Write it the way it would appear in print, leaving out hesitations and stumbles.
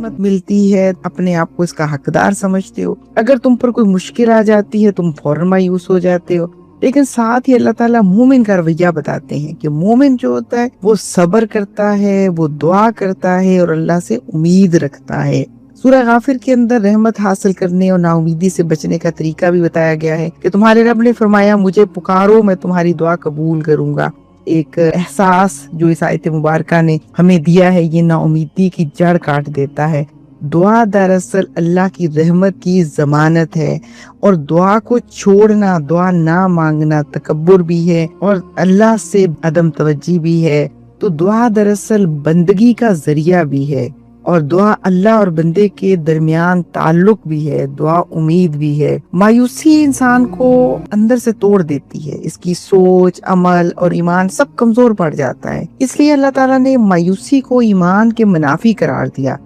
رحمت ملتی ہے اپنے آپ کو اس کا حقدار سمجھتے ہو، اگر تم پر کوئی مشکل آ جاتی ہے تم فوراً مایوس ہو جاتے ہو۔ لیکن ساتھ ہی اللہ تعالیٰ مومن کا رویہ بتاتے ہیں کہ مومن جو ہوتا ہے وہ صبر کرتا ہے، وہ دعا کرتا ہے اور اللہ سے امید رکھتا ہے۔ سورہ غافر کے اندر رحمت حاصل کرنے اور نا امیدی سے بچنے کا طریقہ بھی بتایا گیا ہے کہ تمہارے رب نے فرمایا مجھے پکارو میں تمہاری دعا قبول کروں گا۔ ایک احساس جو اس آیت مبارکہ نے ہمیں دیا ہے یہ نا امیدی کی جڑ کاٹ دیتا ہے۔ دعا دراصل اللہ کی رحمت کی ضمانت ہے، اور دعا کو چھوڑنا، دعا نہ مانگنا تکبر بھی ہے اور اللہ سے عدم توجہ بھی ہے۔ تو دعا دراصل بندگی کا ذریعہ بھی ہے، اور دعا اللہ اور بندے کے درمیان تعلق بھی ہے، دعا امید بھی ہے۔ مایوسی انسان کو اندر سے توڑ دیتی ہے، اس کی سوچ، عمل اور ایمان سب کمزور پڑ جاتا ہے۔ اس لیے اللہ تعالیٰ نے مایوسی کو ایمان کے منافی قرار دیا۔